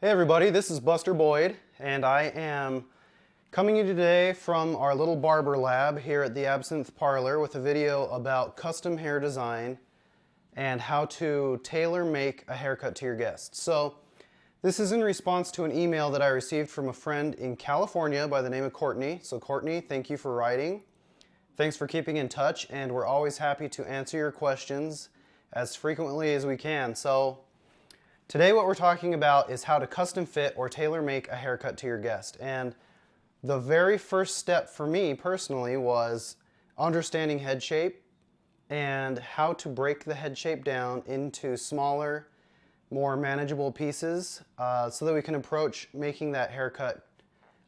Hey everybody, this is Buster Boyd, and I am coming to you today from our little barber lab here at the Absinthe Parlor with a video about custom hair design and how to tailor-make a haircut to your guests. So this is in response to an email that I received from a friend in California by the name of Courtney. So Courtney, thank you for writing. Thanks for keeping in touch, and we're always happy to answer your questions as frequently as we can. So today what we're talking about is how to custom fit or tailor make a haircut to your guest. And the very first step for me personally was understanding head shape and how to break the head shape down into smaller, more manageable pieces so that we can approach making that haircut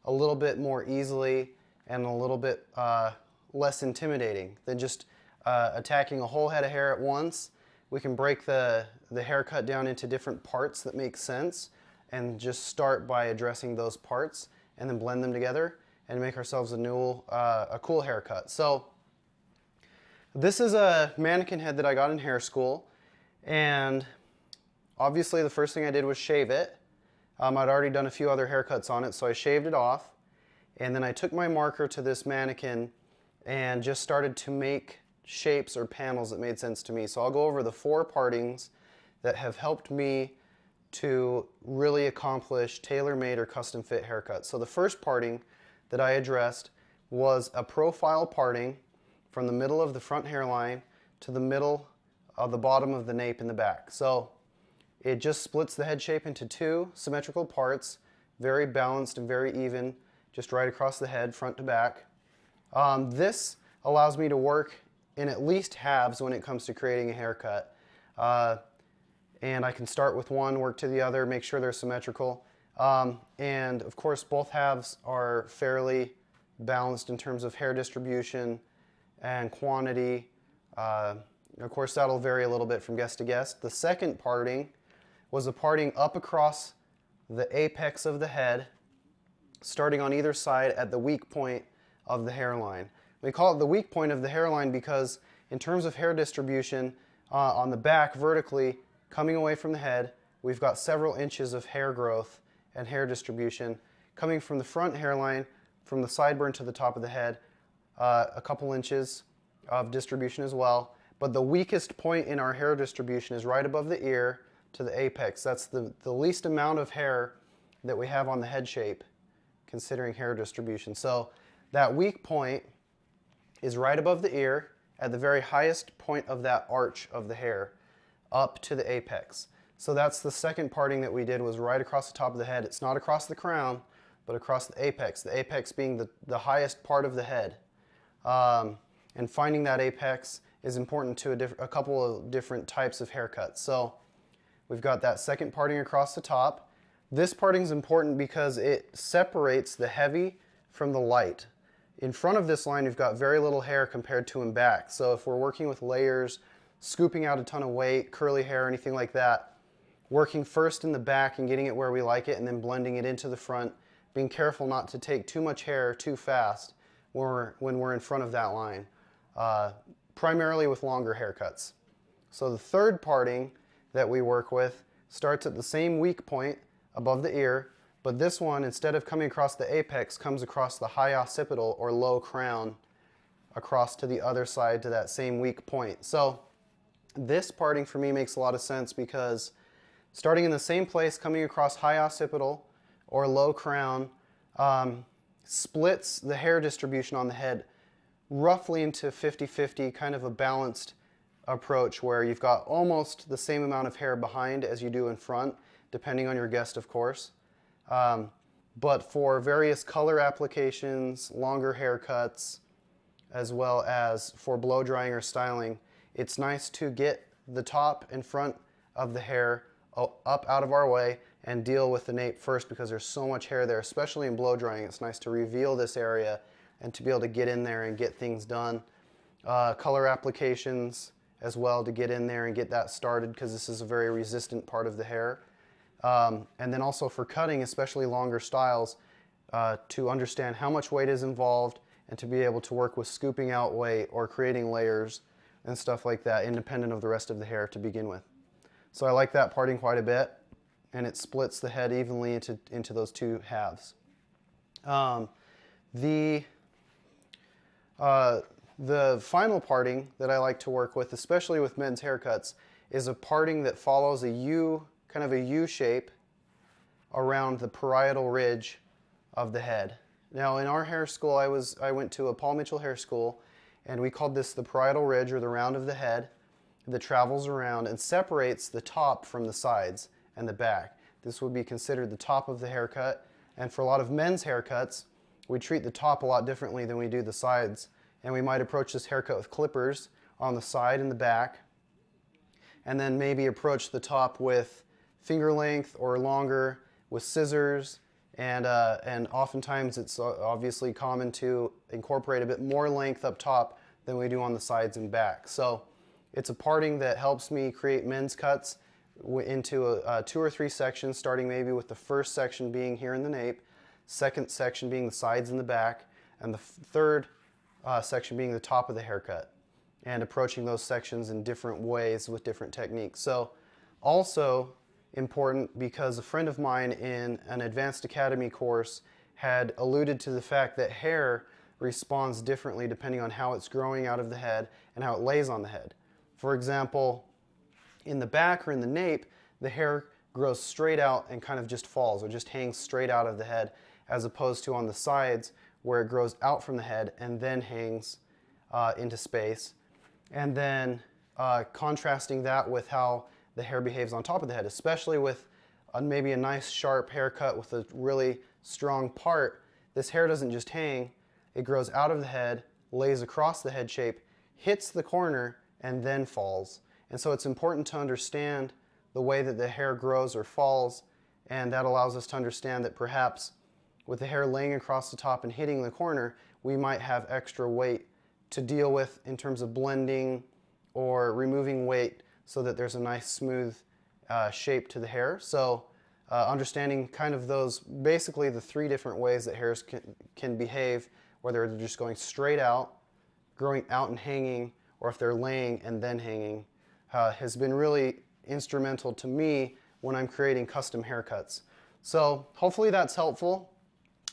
a little bit more easily and a little bit less intimidating than just attacking a whole head of hair at once. We can break the haircut down into different parts that make sense and just start by addressing those parts and then blend them together and make ourselves a cool haircut. So this is a mannequin head that I got in hair school, and obviously the first thing I did was shave it. I'd already done a few other haircuts on it, so I shaved it off, and then I took my marker to this mannequin and just started to make shapes or panels that made sense to me. So I'll go over the 4 partings that have helped me to really accomplish tailor-made or custom fit haircuts. So the first parting that I addressed was a profile parting from the middle of the front hairline to the middle of the bottom of the nape in the back. So it just splits the head shape into 2 symmetrical parts, very balanced and very even, just right across the head, front to back. This allows me to work in at least halves when it comes to creating a haircut. And I can start with one, work to the other, make sure they're symmetrical. And of course both halves are fairly balanced in terms of hair distribution and quantity. Of course that'll vary a little bit from guest to guest. The second parting was a parting up across the apex of the head, starting on either side at the weak point of the hairline. We call it the weak point of the hairline because in terms of hair distribution, on the back vertically, coming away from the head, we've got several inches of hair growth and hair distribution. Coming from the front hairline, from the sideburn to the top of the head, a couple inches of distribution as well. But the weakest point in our hair distribution is right above the ear to the apex. That's the least amount of hair that we have on the head shape, considering hair distribution. So that weak point is right above the ear at the very highest point of that arch of the hair up to the apex. So that's the second parting that we did, was right across the top of the head. It's not across the crown, but across the apex being the highest part of the head. And finding that apex is important to a couple of different types of haircuts. So we've got that second parting across the top. This parting is important because it separates the heavy from the light. In front of this line, you've got very little hair compared to in back. So if we're working with layers, scooping out a ton of weight, curly hair, anything like that, working first in the back and getting it where we like it and then blending it into the front, being careful not to take too much hair too fast when we're in front of that line, primarily with longer haircuts. So the third parting that we work with starts at the same weak point above the ear, but this one, instead of coming across the apex, comes across the high occipital or low crown across to the other side to that same weak point. So this parting for me makes a lot of sense because starting in the same place, coming across high occipital or low crown, splits the hair distribution on the head roughly into 50-50, kind of a balanced approach where you've got almost the same amount of hair behind as you do in front, depending on your guest, of course. But for various color applications, longer haircuts, as well as for blow drying or styling, it's nice to get the top and front of the hair up out of our way and deal with the nape first because there's so much hair there, especially in blow drying. It's nice to reveal this area and to be able to get in there and get things done. Color applications as well, to get in there and get that started because this is a very resistant part of the hair. And then also for cutting, especially longer styles, to understand how much weight is involved and to be able to work with scooping out weight or creating layers and stuff like that, independent of the rest of the hair to begin with. So I like that parting quite a bit. and it splits the head evenly into those two halves. The final parting that I like to work with, especially with men's haircuts, is a parting that follows a U, kind of a U shape around the parietal ridge of the head. Now in our hair school, I went to a Paul Mitchell hair school, and we called this the parietal ridge, or the round of the head, that travels around and separates the top from the sides and the back. This would be considered the top of the haircut, and for a lot of men's haircuts, we treat the top a lot differently than we do the sides, and we might approach this haircut with clippers on the side and the back, and then maybe approach the top with finger length or longer with scissors, and oftentimes it's obviously common to incorporate a bit more length up top than we do on the sides and back. So it's a parting that helps me create men's cuts into 2 or 3 sections, starting maybe with the first section being here in the nape, second section being the sides and the back, and the third section being the top of the haircut, and approaching those sections in different ways with different techniques. So also important because a friend of mine in an Advanced Academy course had alluded to the fact that hair responds differently depending on how it's growing out of the head and how it lays on the head. For example, in the back or in the nape, the hair grows straight out and kind of just falls or just hangs straight out of the head, as opposed to on the sides where it grows out from the head and then hangs into space. And then contrasting that with how the hair behaves on top of the head, especially with maybe a nice sharp haircut with a really strong part. This hair doesn't just hang, it grows out of the head, lays across the head shape, hits the corner, and then falls. And so it's important to understand the way that the hair grows or falls, and that allows us to understand that perhaps with the hair laying across the top and hitting the corner, we might have extra weight to deal with in terms of blending or removing weight so that there's a nice smooth shape to the hair. So understanding kind of those, basically the 3 different ways that hairs can behave, whether they're just going straight out, growing out and hanging, or if they're laying and then hanging, has been really instrumental to me when I'm creating custom haircuts. So hopefully that's helpful.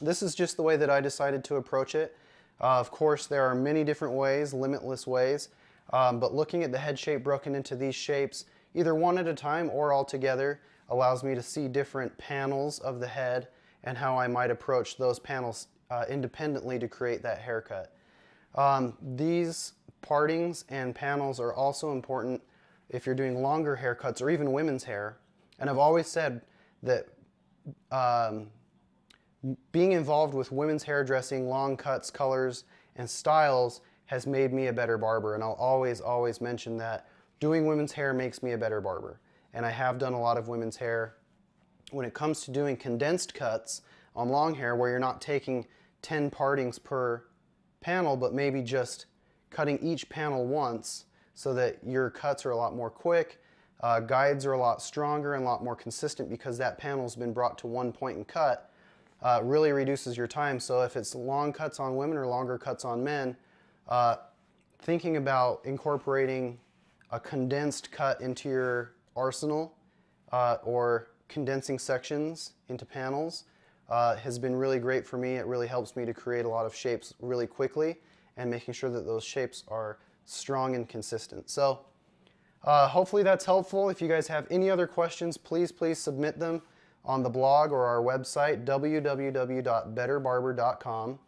This is just the way that I decided to approach it. Of course, there are many different ways, limitless ways, but looking at the head shape broken into these shapes, either one at a time or all together, allows me to see different panels of the head and how I might approach those panels independently to create that haircut. These partings and panels are also important if you're doing longer haircuts or even women's hair. And I've always said that being involved with women's hairdressing, long cuts, colors, and styles has made me a better barber, and I'll always mention that. Doing women's hair makes me a better barber, and I have done a lot of women's hair. When it comes to doing condensed cuts on long hair, where you're not taking 10 partings per panel, but maybe just cutting each panel once so that your cuts are a lot more quick, guides are a lot stronger and a lot more consistent because that panel's been brought to one point and cut, really reduces your time. So if it's long cuts on women or longer cuts on men, thinking about incorporating a condensed cut into your arsenal or condensing sections into panels has been really great for me. It really helps me to create a lot of shapes really quickly and making sure that those shapes are strong and consistent. So hopefully that's helpful. If you guys have any other questions, please submit them on the blog or our website, www.betterbarber.com,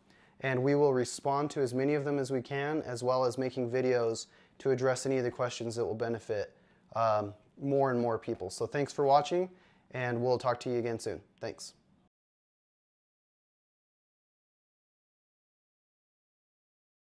and we will respond to as many of them as we can, as well as making videos to address any of the questions that will benefit more and more people. So thanks for watching, and we'll talk to you again soon. Thanks.